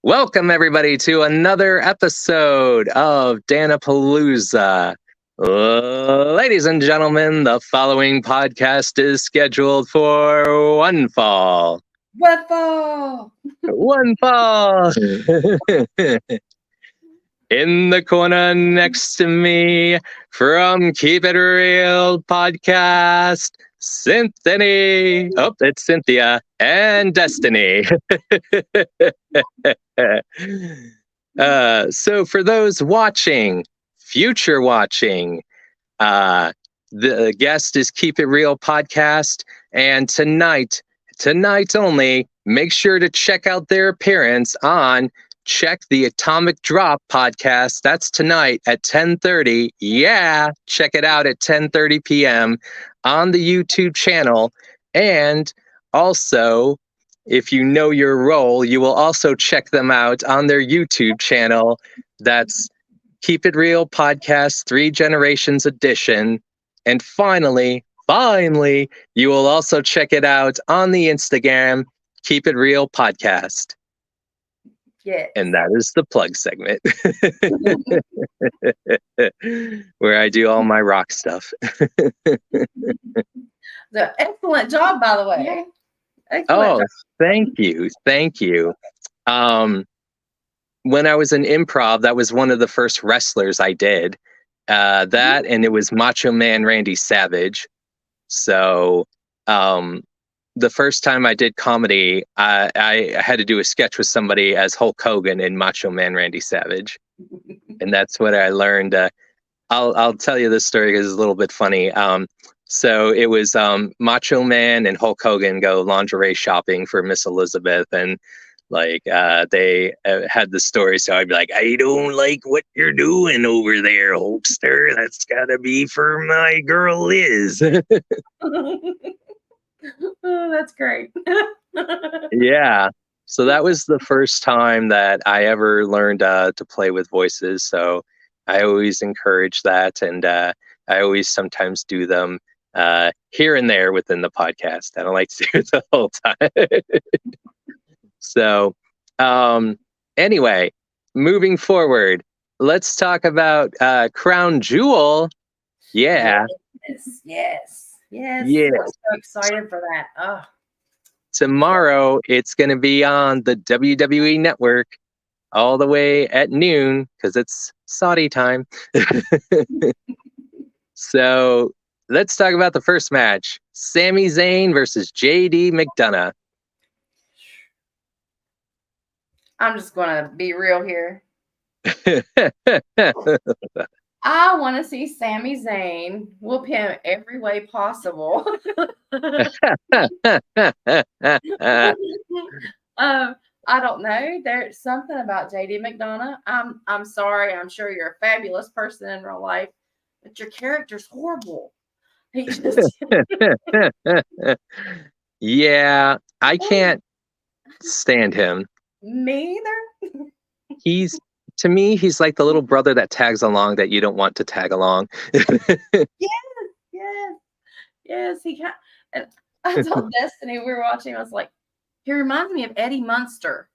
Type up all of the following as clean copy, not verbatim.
Welcome, everybody, to another episode of Dan-A-Plooza. Ladies and gentlemen, the following podcast is scheduled for one fall. What for? One fall! In the corner next to me, from Keep It Real podcast, Cynthia. Oh, it's Cynthia and Destiny. So for those watching, future watching, the guest is Keep It Real podcast, and tonight only, make sure to check out their appearance on Check the Atomic Drop podcast. That's tonight at 10:30. Yeah, check it out at 10:30 p.m. on the YouTube channel. And also, if you know your role, you will also check them out on their YouTube channel. That's Keep It Real Podcast 3 Generations Edition. And finally, you will also check it out on the Instagram, Keep It Real Podcast. Yes. And that is the plug segment where I do all my rock stuff. The excellent job, by the way. Yeah. Excellent job. Thank you. When I was in improv, that was one of the first wrestlers I did. That, and it was Macho Man Randy Savage. So the first time I did comedy, I had to do a sketch with somebody as Hulk Hogan and Macho Man Randy Savage. And that's what I learned. I'll tell you this story because it's a little bit funny. So it was Macho Man and Hulk Hogan go lingerie shopping for Miss Elizabeth, and like they had the story. So I'd be like, I don't like what you're doing over there, Hulkster. That's gotta be for my girl Liz. Oh, that's great. Yeah. So that was the first time that I ever learned to play with voices. So I always encourage that, and I always sometimes do them here and there within the podcast. I don't like to do it the whole time. So anyway, moving forward, let's talk about Crown Jewel. Yeah. Yes. Yeah. I'm so excited for that. Oh. Tomorrow, it's going to be on the WWE Network all the way at noon because it's Saudi time. So let's talk about the first match. Sami Zayn versus JD McDonough. I'm just going to be real here. I want to see Sami Zayn whoop him every way possible. I don't know. There's something about JD McDonough. I'm sorry. I'm sure you're a fabulous person in real life, but your character's horrible. He just Yeah, I can't stand him. Me either. To me, he's like the little brother that tags along that you don't want to tag along. Yes. He can. And I told Destiny we were watching. I was like, he reminds me of Eddie Munster.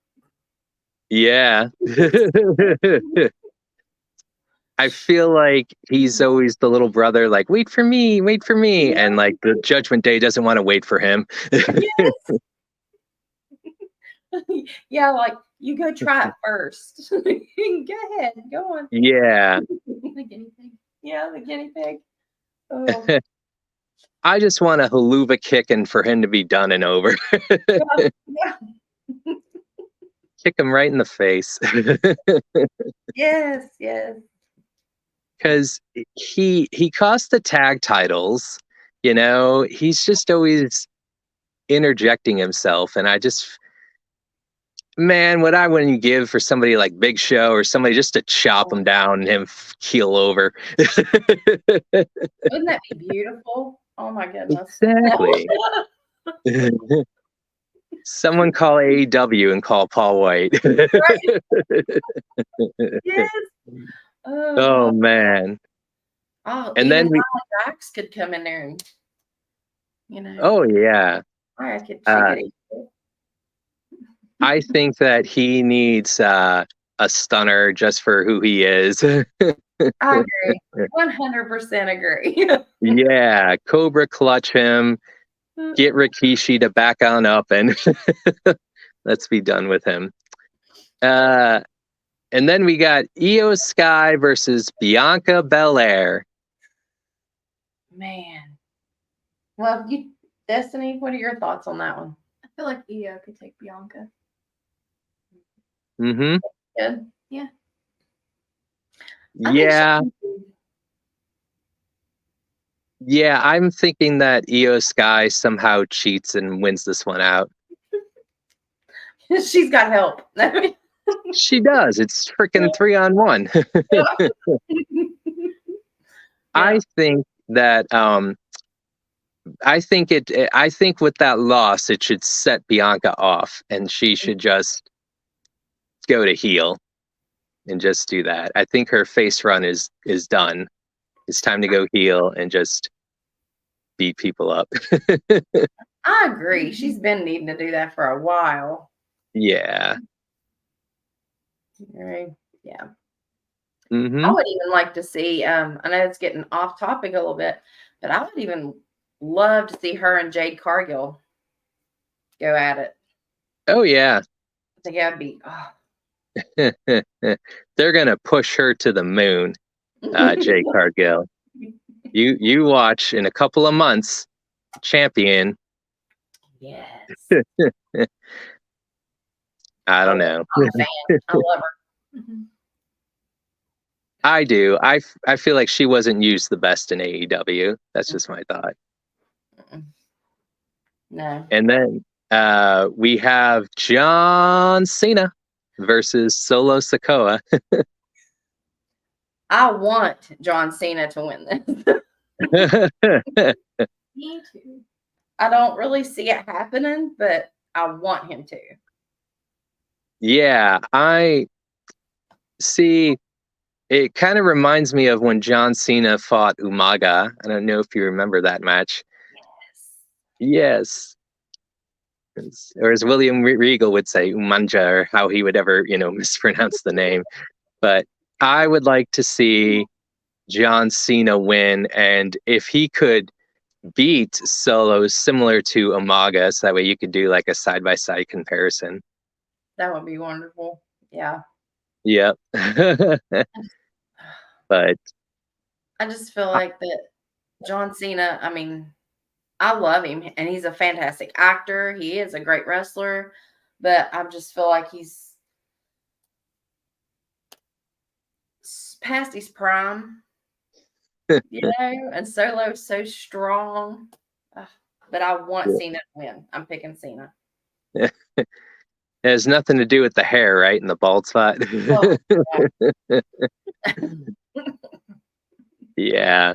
Yeah. I feel like he's always the little brother, like, wait for me. Yeah. And like the Judgment Day doesn't want to wait for him. Yes. Yeah, like, you go try it first. Go ahead. Go on. Yeah. The guinea pig. Yeah, the guinea pig. Oh. I just want a haluva kick and for him to be done and over. Yeah. Kick him right in the face. Yes. Because he cost the tag titles, he's just always interjecting himself, and I just, man, what I wouldn't give for somebody like Big Show or somebody just to chop him down and him keel over. Wouldn't that be beautiful? Oh my goodness. Exactly. Someone call AEW and call Paul White. Right? Yes. Oh man. Oh, and then Dax could come in there and, Oh yeah. I could I think that he needs a stunner just for who he is. I agree. 100% agree. Yeah, Cobra clutch him, get Rikishi to back on up, and let's be done with him. And then we got Io Sky versus Bianca Belair. Man. Well, Destiny, what are your thoughts on that one? I feel like Io could take Bianca. Mm-hmm. Good. Yeah. Yeah. Yeah, I'm thinking that Io Sky somehow cheats and wins this one out. She's got help. She does. It's freaking 3-on-1. I think that I think with that loss it should set Bianca off and she should just go to heel and just do that. I think her face run is done. It's time to go heel and just beat people up. I agree. She's been needing to do that for a while. Yeah. Right. Yeah. Mm-hmm. I would even like to see, I know it's getting off topic a little bit, but I would even love to see her and Jade Cargill go at it. Oh, yeah. I think that'd be, They're going to push her to the moon, Jade Cargill. You watch in a couple of months, champion. Yes. I don't know. I'm a fan. I love her. Mm-hmm. I do. I feel like she wasn't used the best in AEW. That's just my thought. No. And then we have John Cena versus Solo Sikoa. I want John Cena to win this. Me too. I don't really see it happening, but I want him to. Yeah, I see. It kind of reminds me of when John Cena fought Umaga. I don't know if you remember that match. Yes. Or as William Regal would say, Umanja, or how he would ever, mispronounce the name. But I would like to see John Cena win, and if he could beat Solo similar to Umaga, so that way you could do like a side-by-side comparison. That would be wonderful. Yeah. Yep. But I just feel like that John Cena, I mean, I love him and he's a fantastic actor. He is a great wrestler, but I just feel like he's past his prime, and Solo's so strong. But I want Cena to win. I'm picking Cena. It has nothing to do with the hair, right? And the bald spot. Oh, yeah.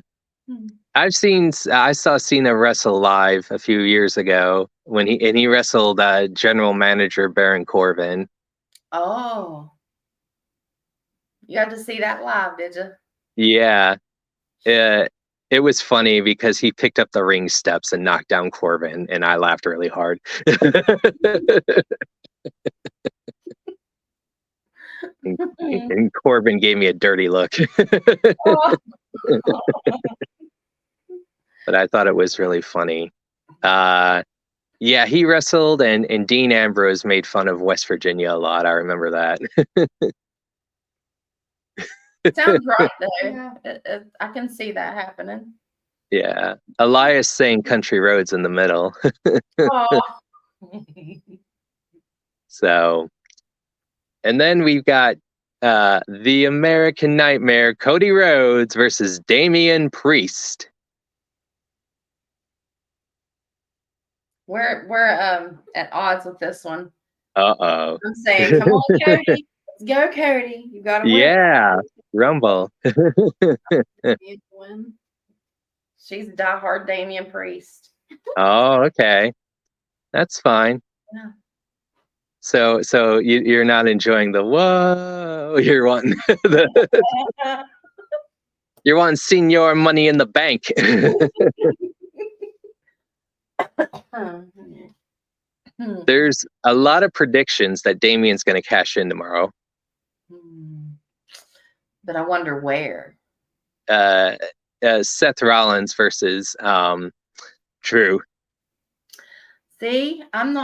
I saw Cena wrestle live a few years ago when he wrestled general manager Baron Corbin. Oh. You got to see that live, did you? Yeah. It was funny because he picked up the ring steps and knocked down Corbin, and I laughed really hard. and Corbin gave me a dirty look. But I thought it was really funny. Yeah, he wrestled, and Dean Ambrose made fun of West Virginia a lot. I remember that. Sounds right, though. Yeah. I can see that happening. Yeah. Elias saying country roads in the middle. Oh. So, and then we've got the American Nightmare, Cody Rhodes versus Damian Priest. We're at odds with this one. Uh-oh. I'm saying, come on, Cody. Let's go, Cody. You got to win. Yeah. Rumble. Win. She's a diehard Damian Priest. Oh, okay. That's fine. Yeah. So you're not enjoying the whoa. You're wanting you're wanting senior money in the bank. There's a lot of predictions that Damian's going to cash in tomorrow. But I wonder where. Seth Rollins versus Drew. See, I'm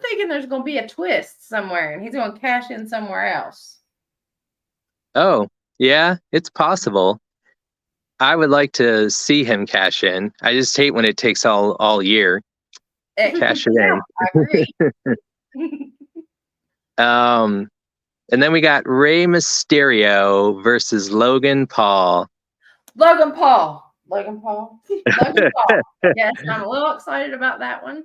thinking there's going to be a twist somewhere and he's going to cash in somewhere else. Oh, yeah, it's possible. I would like to see him cash in. I just hate when it takes all year. Cash it in. I agree. And then we got Rey Mysterio versus Logan Paul. Logan Paul. Yes, I'm a little excited about that one.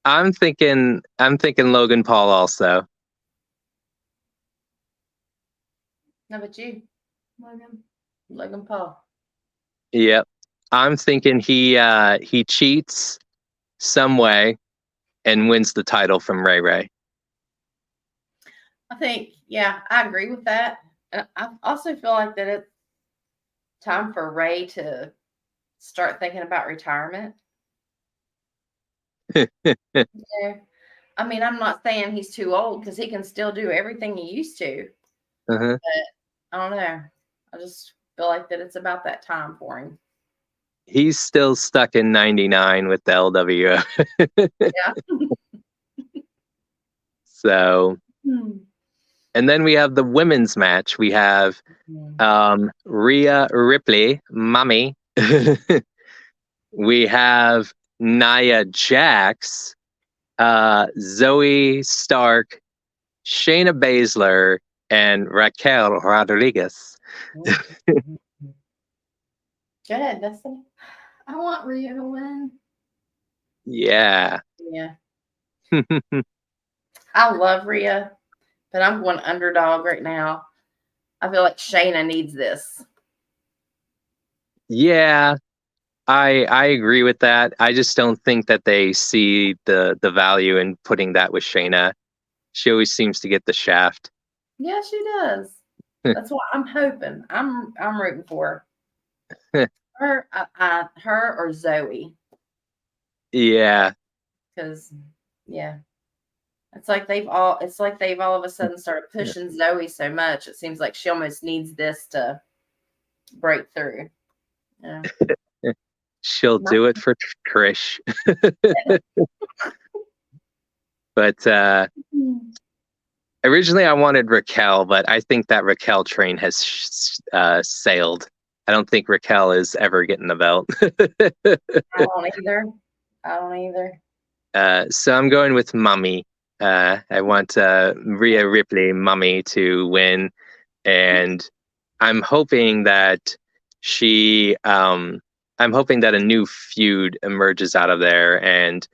I'm thinking Logan Paul also. How about you? Logan Paul. Yep. I'm thinking he cheats some way and wins the title from Ray. I think, yeah, I agree with that. And I also feel like that it's time for Ray to start thinking about retirement. Yeah. I mean, I'm not saying he's too old because he can still do everything he used to. Uh-huh. But I don't know. I just feel like that it's about that time for him. He's still stuck in 99 with the LWO. Yeah. So, and then we have the women's match. We have Rhea Ripley, Mommy. We have Nia Jax, Zoe Stark, Shayna Baszler, and Raquel Rodriguez. Go ahead, Destiny. I want Rhea to win. Yeah. I love Rhea, but I'm going underdog right now. I feel like Shayna needs this. Yeah, I agree with that. I just don't think that they see the value in putting that with Shayna. She always seems to get the shaft. Yeah, she does. That's what I'm hoping. I'm rooting for her. Her or Zoe. Yeah. Because it's like they've all of a sudden started pushing Zoe so much. It seems like she almost needs this to break through. Yeah. She'll do it for Trish. But originally I wanted Raquel, but I think that Raquel train has sailed. I don't think Raquel is ever getting the belt. I don't either. So I'm going with Mummy. I want Rhea Ripley, Mummy, to win, and I'm hoping that I'm hoping that a new feud emerges out of there, and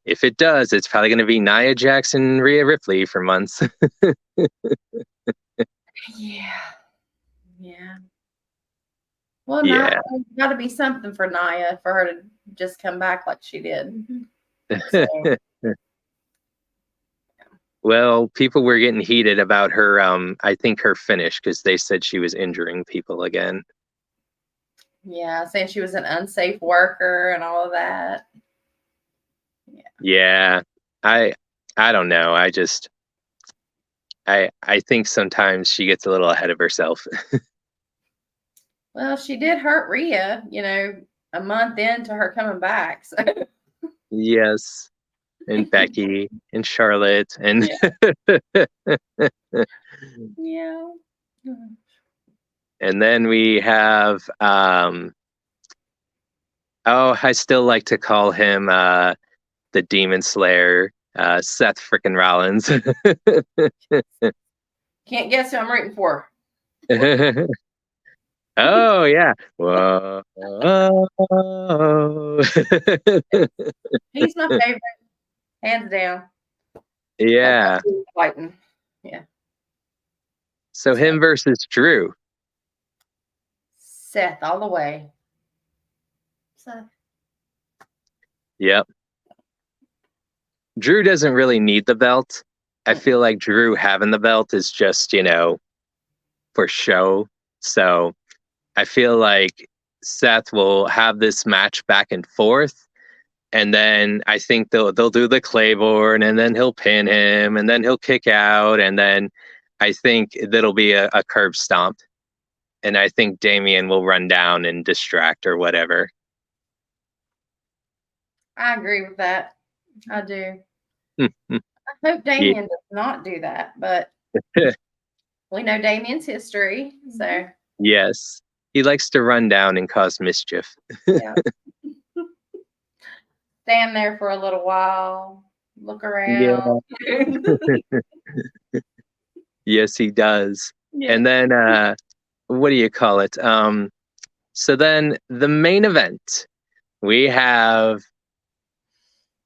if it does, it's probably going to be Nia Jax and Rhea Ripley for months. Yeah. Well, Yeah. Nia, got to be something for Nia for her to just come back like she did. Mm-hmm. So. Well, people were getting heated about her. I think her finish because they said she was injuring people again. Yeah, saying she was an unsafe worker and all of that. Yeah. I don't know. I think sometimes she gets a little ahead of herself. Well, she did hurt Rhea, a month into her coming back. So. Yes. And Becky and Charlotte and yeah. And then we have I still like to call him the Demon Slayer, Seth frickin' Rollins. Can't guess who I'm rooting for. Oh yeah. Whoa. He's my favorite, hands down. Yeah. Fighting. Yeah. So him versus Drew. Seth all the way. Seth. Yep. Drew doesn't really need the belt. I feel like Drew having the belt is just, for show. So I feel like Seth will have this match back and forth, and then I think they'll do the Claiborne, and then he'll pin him, and then he'll kick out, and then I think that'll be a curb stomp, and I think Damian will run down and distract or whatever. I agree with that. I do. I hope Damien does not do that, but we know Damien's history, so Yes, he likes to run down and cause mischief. yeah. Stand there for a little while, look around. Yes, he does. Yeah. And then what do you call it? So then the main event, we have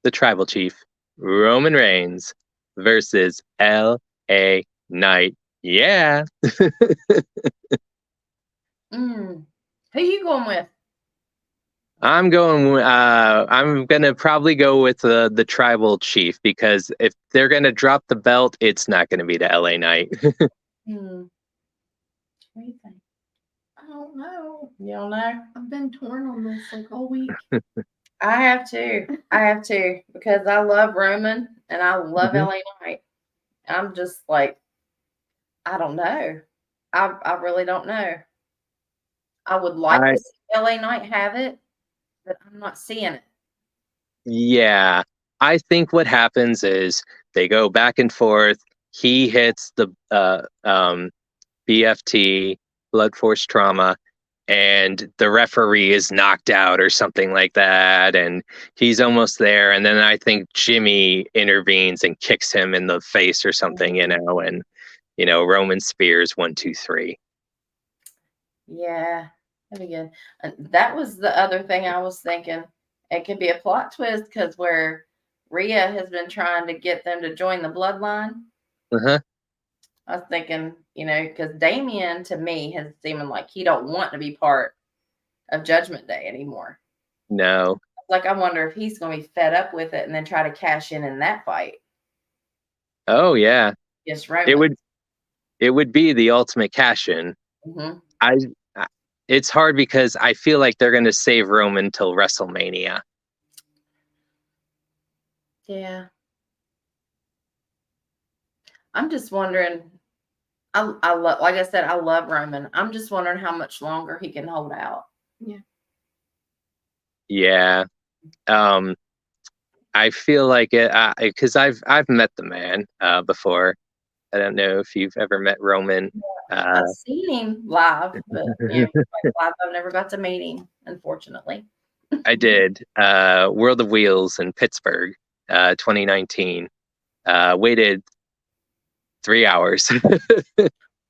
the tribal chief, Roman Reigns, versus L.A. Knight. Yeah. Who you going with? I'm gonna probably go with the tribal chief, because if they're gonna drop the belt, it's not gonna be the LA Knight. What do you think? I don't know. You don't know? I've been torn on this like all week. I have to. Because I love Roman and I love LA Knight. I'm just like, I don't know. I really don't know. I would like to see LA Knight have it, but I'm not seeing it. Yeah, I think what happens is they go back and forth. He hits the BFT, blood force trauma, and the referee is knocked out or something like that, and he's almost there, and then I think Jimmy intervenes and kicks him in the face or something, and Roman spears 1, 2, 3. Yeah, that'd be good. And that was the other thing I was thinking. It could be a plot twist, because where Rhea has been trying to get them to join the bloodline. I was thinking, because Damien to me has seemed like he don't want to be part of Judgment Day anymore. No. Like, I wonder if he's going to be fed up with it and then try to cash in that fight. Oh yeah. Yes, Roman. It would be the ultimate cash in. It's hard because I feel like they're going to save Roman till WrestleMania. Yeah. I'm just wondering. I love, like I said, I love Roman. I'm just wondering how much longer he can hold out. Yeah. Yeah. I feel like it because I've met the man before. I don't know if you've ever met Roman. I've seen him live, but live, I've never got to meet him, unfortunately. I did. World of Wheels in Pittsburgh, 2019. Waited 3 hours.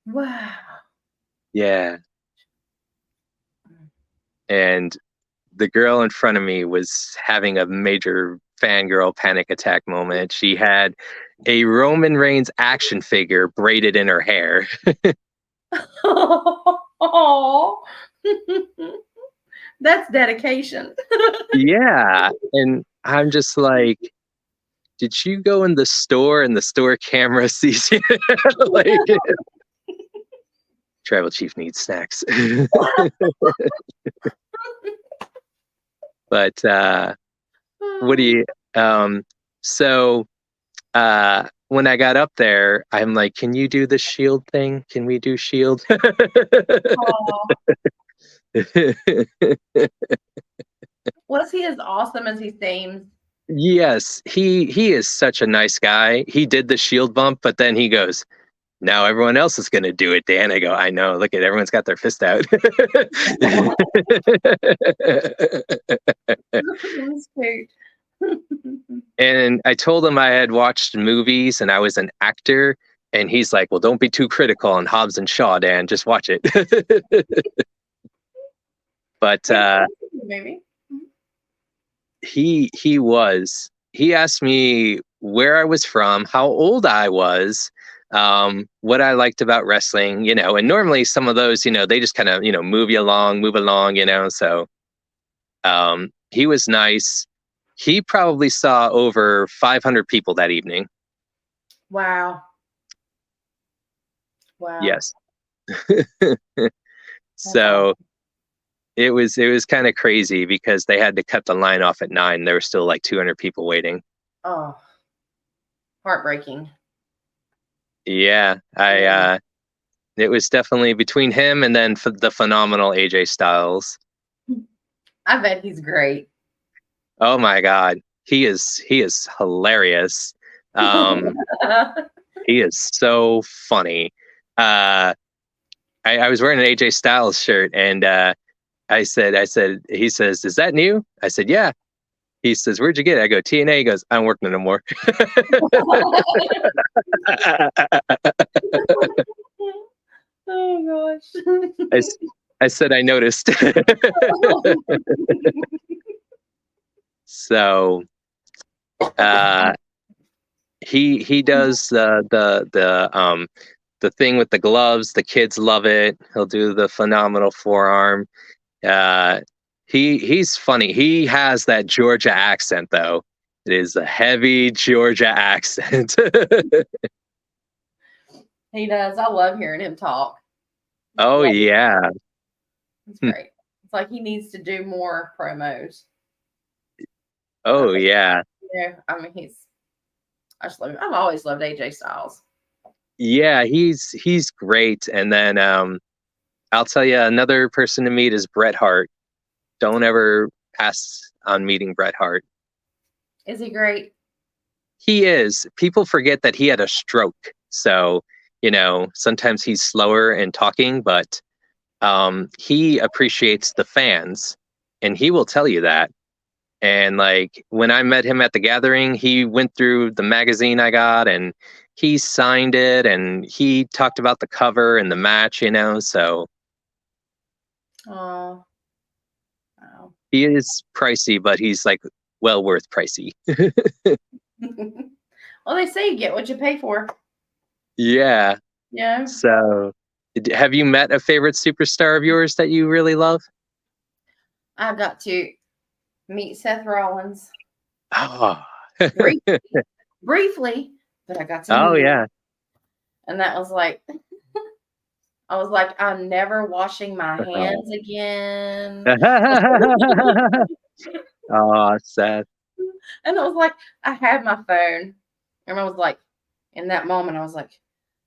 Wow. Yeah. And the girl in front of me was having a major fangirl panic attack moment. She had a Roman Reigns action figure braided in her hair. Oh, that's dedication. Yeah. And I'm just like, did you go in the store and the store camera sees you? Like, tribal chief needs snacks. But what do you so when I got up there, I'm like, can you do the shield thing? Can we do shield? Was he as awesome as he seems? Yes, he is such a nice guy. He did the shield bump, but then he goes, now everyone else is going to do it, Dan. I go, I know. Look at everyone's got their fist out. That's cute. And I told him I had watched movies and I was an actor. And he's like, well, don't be too critical on Hobbs and Shaw, Dan. Just watch it. But maybe he asked me where I was from, how old I was, what I liked about wrestling, and normally some of those, they just kind of, move along, so he was nice. He probably saw over 500 people that evening. Wow. Yes. So it was kind of crazy because they had to cut the line off at 9. There were still like 200 people waiting. Oh, heartbreaking. Yeah, it was definitely between him and then the phenomenal AJ Styles. I bet he's great. Oh my God, he is hilarious. He is so funny. I was wearing an AJ Styles shirt, and I said, he says, "Is that new?" I said, "Yeah." He says, "Where'd you get it?" I go, TNA. He goes, "I don't work there no more." Oh gosh. I said, "I noticed." So he does the thing with the gloves. The kids love it. He'll do the phenomenal forearm. He's funny. He has that Georgia accent though. It is a heavy Georgia accent. He does. I love hearing him talk. Oh Like, yeah. it's great. It's like he needs to do more promos. Oh yeah. Yeah, I mean I just love him. I've always loved AJ Styles. Yeah, he's great. And then I'll tell you, another person to meet is Bret Hart. Don't ever pass on meeting Bret Hart. Is he great? He is. People forget that he had a stroke. So, sometimes he's slower in talking, but he appreciates the fans, and he will tell you that. And like when I met him at the gathering, he went through the magazine I got and he signed it, and he talked about the cover and the match, so Oh, wow. he is pricey, but he's like well worth pricey. Well, they say you get what you pay for. Yeah. Yeah. So have you met a favorite superstar of yours that you really love? I got to meet Seth Rollins Oh, briefly, but I got to oh meet him. yeah. And that was like, I was like, I'm never washing my hands again. Oh, Seth. And I was like, I had my phone, and I was like, in that moment, I was like,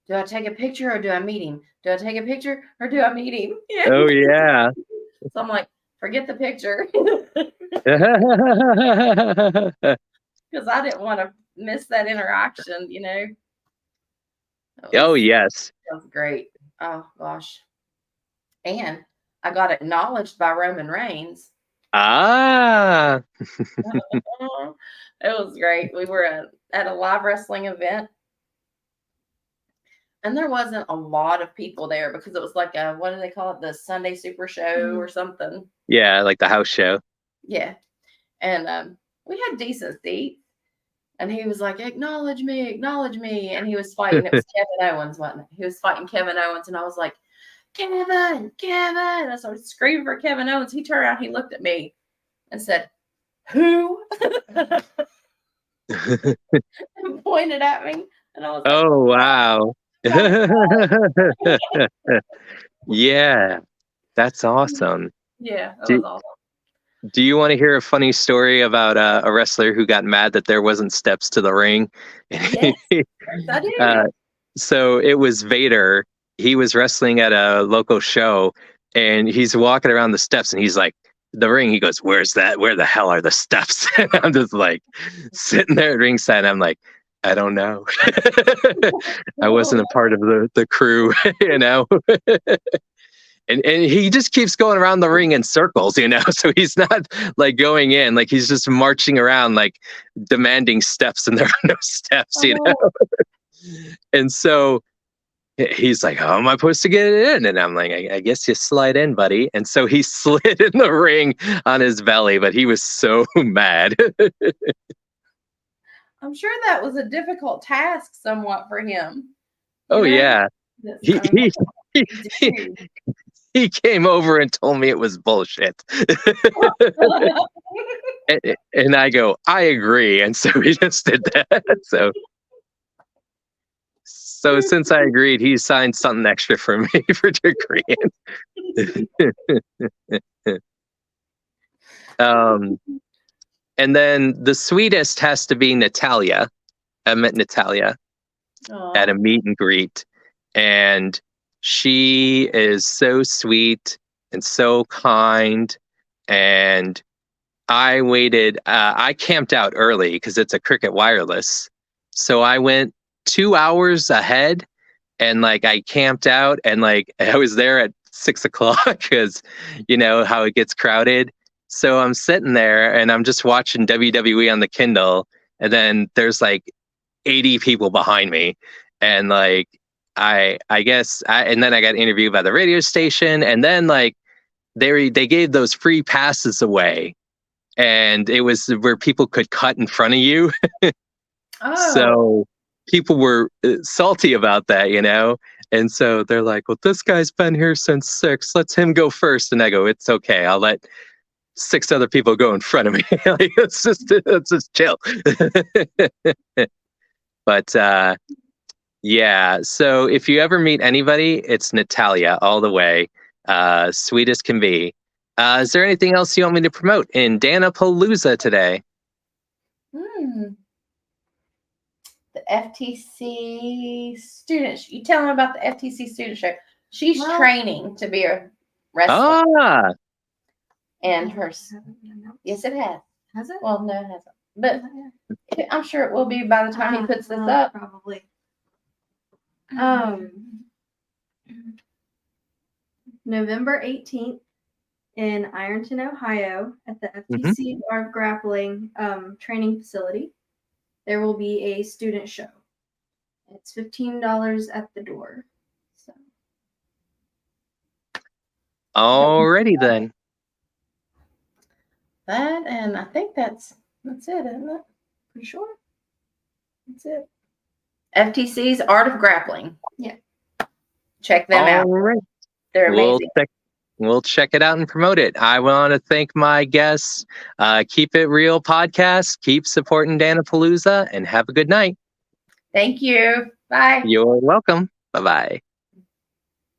do I take a picture or do I meet him? Do I take a picture or do I meet him? Oh yeah. So I'm like, forget the picture. Because I didn't want to miss that interaction, Oh yes. That was great. Oh gosh. And I got acknowledged by Roman Reigns. Ah. It was great. We were at a live wrestling event, and there wasn't a lot of people there because it was like what do they call it? The Sunday Super Show or something. Yeah, like the house show. Yeah. And we had decent seats. And he was like, acknowledge me. And he was fighting. It was Kevin Owens, wasn't it? He was fighting Kevin Owens. And I was like, Kevin. And I started screaming for Kevin Owens. He turned around, he looked at me and said, who? And pointed at me. And I was like, Oh wow. Yeah, that's awesome. Yeah, that Do, was awesome. do you want to hear a funny story about a wrestler who got mad that there wasn't steps to the ring? Yes, I do. So it was Vader. He was wrestling at a local show, and he's walking around the steps, and he's like, the ring. He goes, "Where's that? Where the hell are the steps?" And I'm just like sitting there at ringside. And I'm like, I don't know. I wasn't a part of the crew, And he just keeps going around the ring in circles, So he's not like going in, like he's just marching around, like demanding steps, and there are no steps. And so he's like, "How am I supposed to get in?" And I'm like, I guess you slide in, buddy. And so he slid in the ring on his belly, but he was so mad. I'm sure that was a difficult task somewhat for him. Oh yeah. He came over and told me it was bullshit. and I go, I agree. And so he just did that. So since I agreed, he signed something extra for me for agreeing. And then the sweetest has to be Natalia. I met Natalia at a meet and greet, and she is so sweet and so kind. And I waited. I camped out early because it's a Cricket Wireless, so I went 2 hours ahead, and like I camped out, and like I was there at 6 o'clock because you know how it gets crowded. So I'm sitting there and I'm just watching WWE on the Kindle, and then there's like 80 people behind me, and like I guess and then I got interviewed by the radio station, and then like they gave those free passes away, and it was where people could cut in front of you. Oh. So people were salty about that, you know? And so they're like, well, this guy's been here since 6. Let's him go first. And I go, it's okay. I'll let 6 other people go in front of me. Like, it's just chill. But yeah, so if you ever meet anybody, it's Natalia all the way. Sweet as can be. Is there anything else you want me to promote in Dan-A-Plooza today? The FTC student. You tell them about the FTC student show. She's training to be a wrestler. Ah. And her. Yes, it has. Has it? Well, no, it hasn't. But I'm sure it will be by the time he puts this up. Probably. November 18th in Ironton, Ohio, at the FTC Art of Grappling training facility, there will be a student show. It's $15 at the door. So. Alrighty then. That, and I think that's it, isn't it? Pretty sure. That's it. FTC's Art of Grappling. Yeah. Check them out. Right. They're amazing. We'll check it out and promote it. I want to thank my guests. Keep It Real podcast. Keep supporting Dan-A-Plooza, and have a good night. Thank you. Bye. You're welcome. Bye-bye.